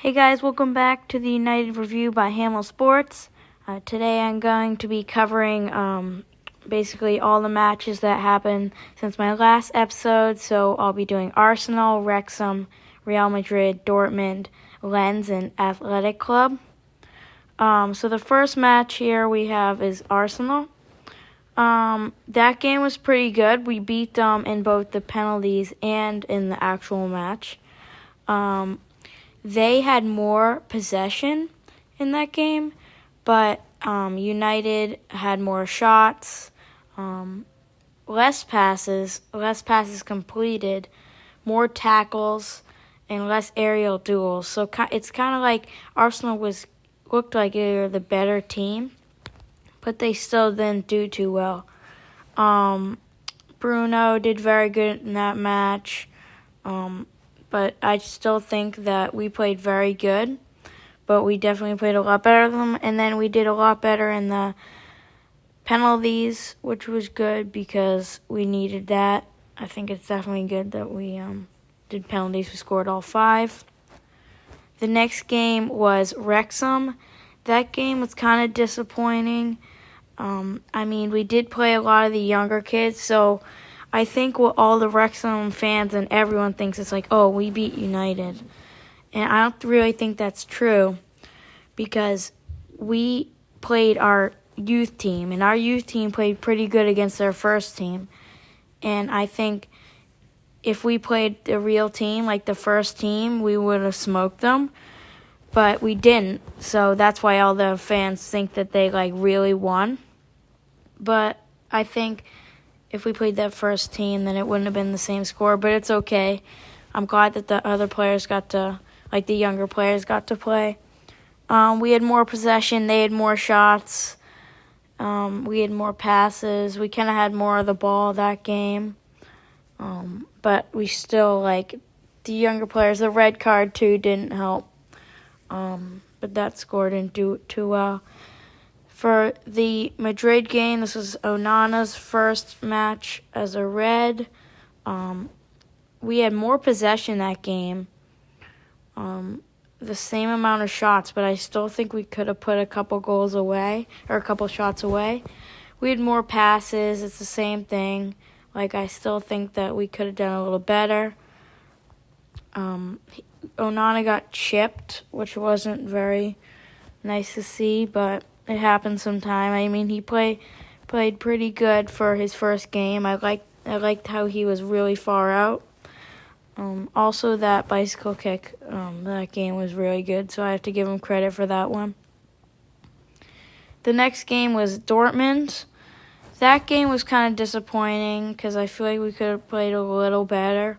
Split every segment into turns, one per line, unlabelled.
Hey guys, welcome back to the United Review by Hamel Sports. Today I'm going to be covering basically all the matches that happened since my last episode. So I'll be doing Arsenal, Wrexham, Real Madrid, Dortmund, Lens, and Athletic Club. So the first match here we have is Arsenal. That game was pretty good. We beat them in both the penalties and in the actual match. They had more possession in that game, but United had more shots, less passes completed, more tackles, and less aerial duels. So it's kind of like Arsenal looked like they were the better team, but they still didn't do too well. Bruno did very good in that match. But I still think that we played very good. But we definitely played a lot better than them. And then we did a lot better in the penalties, which was good because we needed that. I think it's definitely good that we did penalties. We scored all 5. The next game was Wrexham. That game was kind of disappointing. We did play a lot of the younger kids, so I think what all the Wrexham fans and everyone thinks is like, oh, we beat United. And I don't really think that's true because we played our youth team, and our youth team played pretty good against their first team. And I think if we played the real team, like the first team, we would have smoked them. But we didn't, so that's why all the fans think that they really won. But I think if we played that first team, then it wouldn't have been the same score, but it's okay. I'm glad that the other players the younger players got to play. We had more possession. They had more shots. We had more passes. We kind of had more of the ball that game. But we still, the younger players, the red card too didn't help. But that score didn't do too well. For the Madrid game, this was Onana's first match as a red. We had more possession that game, the same amount of shots, but I still think we could have put a couple goals away, or a couple shots away. We had more passes. It's the same thing. I still think that we could have done a little better. Onana got chipped, which wasn't very nice to see, but it happens sometime. He played pretty good for his first game. I liked how he was really far out. Also, that bicycle kick, that game was really good, so I have to give him credit for that one. The next game was Dortmund. That game was kind of disappointing because I feel like we could have played a little better.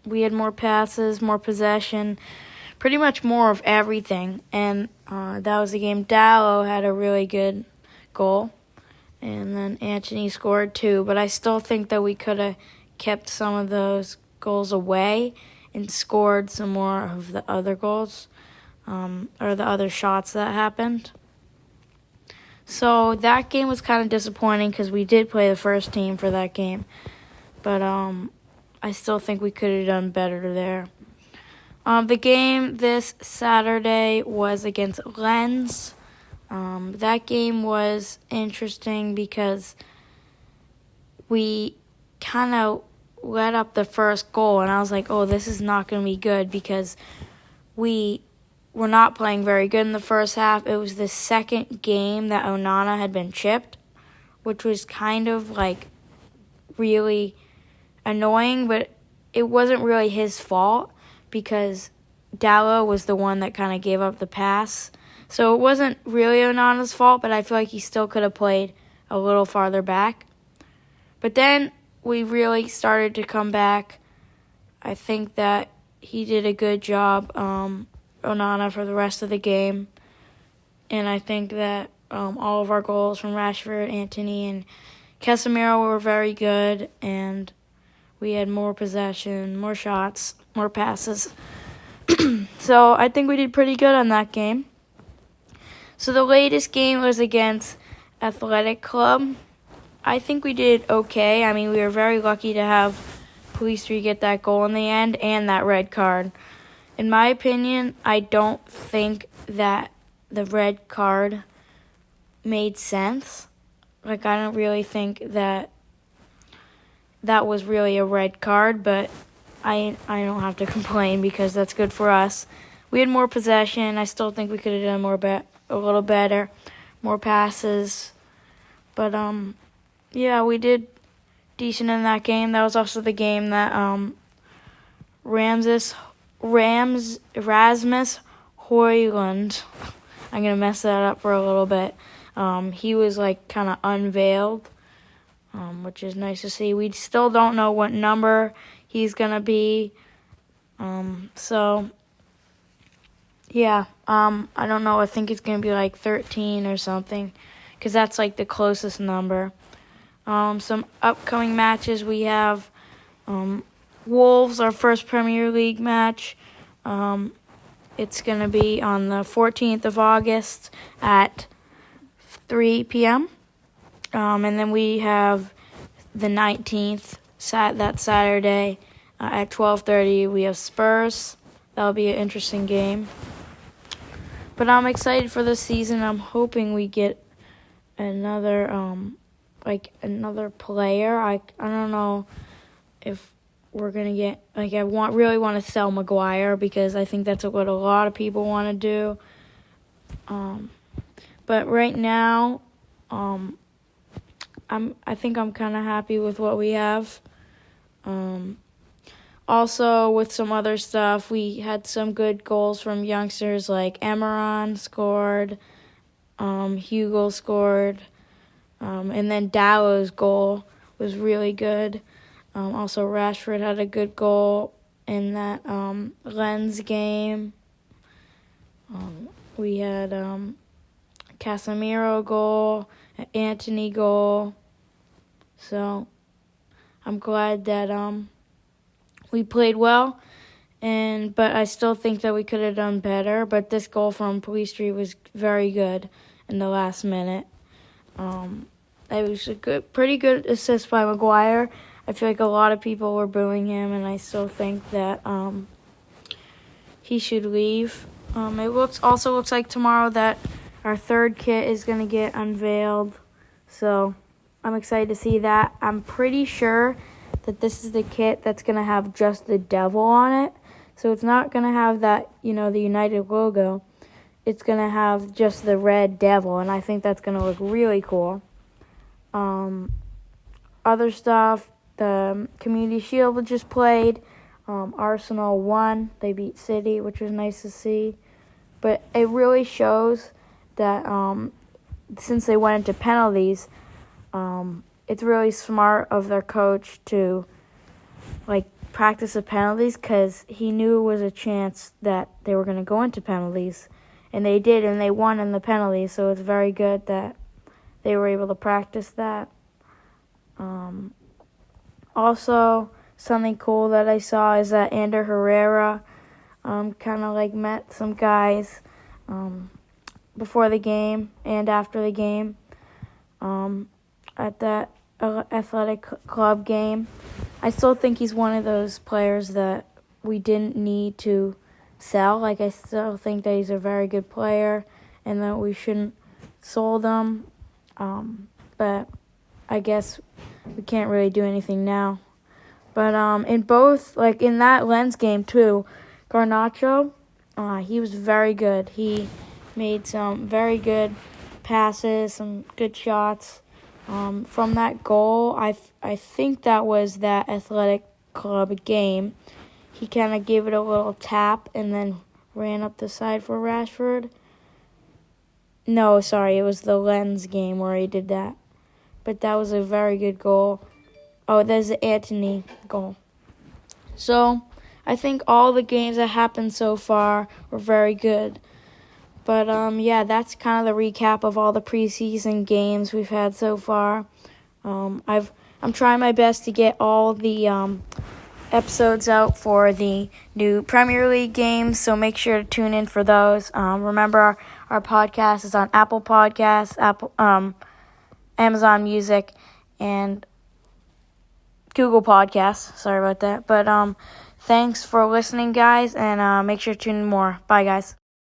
We had more passes, more possession, pretty much more of everything. And that was the game. Dalot had a really good goal. And then Antony scored 2. But I still think that we could have kept some of those goals away and scored some more of the other goals, or the other shots that happened. So that game was kind of disappointing because we did play the first team for that game. But I still think we could have done better there. The game this Saturday was against Lens. That game was interesting because we kind of let up the first goal, and I was like, oh, this is not going to be good because we were not playing very good in the first half. It was the second game that Onana had been chipped, which was kind of really annoying, but it wasn't really his fault because Dalot was the one that kind of gave up the pass. So it wasn't really Onana's fault, but I feel like he still could have played a little farther back. But then we really started to come back. I think that he did a good job, Onana, for the rest of the game. And I think that all of our goals from Rashford, Antony, and Casemiro were very good, and we had more possession, more shots, more passes. So I think we did pretty good on that game. So the latest game was against Athletic Club. I think we did okay. I mean, we were very lucky to have Pellistri get that goal in the end and that red card. in my opinion, I don't think that the red card made sense. Like, I don't really think that was really a red card, but I don't have to complain because that's good for us. We had more possession. I still think we could have done a little better, more passes. But yeah, we did decent in that game. That was also the game that Rasmus Højlund, I'm gonna mess that up for a little bit. He was like kind of unveiled, which is nice to see. We still don't know what number he's gonna be. So yeah, I don't know. I think it's gonna be like 13 or something, because that's like the closest number. Some upcoming matches we have. Wolves, our first Premier League match. It's going to be on the 14th of August at 3 p.m. And then we have the 19th, that Saturday, at 12:30. We have Spurs. That'll be an interesting game. But I'm excited for this season. I'm hoping we get another player. I don't know if we're gonna get, I really want to sell Maguire, because I think that's what a lot of people want to do. But right now, I think I'm kind of happy with what we have. Also, with some other stuff, we had some good goals from youngsters, like Emeron scored, Hugo scored, and then Dallow's goal was really good. Also, Rashford had a good goal in that Lens game. We had Casemiro goal, Anthony goal. So I'm glad that we played well, but I still think that we could have done better. But this goal from Police Street was very good in the last minute. It was a pretty good assist by Maguire. I feel like a lot of people were booing him, and I still think that he should leave. It also looks like tomorrow that our third kit is going to get unveiled, so I'm excited to see that. I'm pretty sure that this is the kit that's going to have just the devil on it, so it's not going to have that, the United logo. It's going to have just the red devil, and I think that's going to look really cool. Other stuff, the Community Shield just played. Arsenal won. They beat City, which was nice to see. But it really shows that since they went into penalties, it's really smart of their coach to practice the penalties, because he knew it was a chance that they were going to go into penalties. And they did, and they won in the penalties, so it's very good that they were able to practice that. Also, something cool that I saw is that Ander Herrera kind of met some guys before the game and after the game at that athletic club game. I still think he's one of those players that we didn't need to sell. I still think that he's a very good player and that we shouldn't sold him. But I guess we can't really do anything now. But in both, in that Lens game too, Garnacho, he was very good. He made some very good passes, some good shots. From that goal, I think that was that athletic club game. He kind of gave it a little tap and then ran up the side for Rashford. No, sorry, it was the Lens game where he did that. But that was a very good goal. Oh, there's the Anthony goal. So, I think all the games that happened so far were very good. But, yeah, that's kind of the recap of all the preseason games we've had so far. I'm trying my best to get all the episodes out for the new Premier League games, so make sure to tune in for those. Remember, our podcast is on Apple Podcasts, Amazon Music, and Google Podcasts. Sorry about that. But Thanks for listening, guys, and make sure to tune in more. Bye, guys.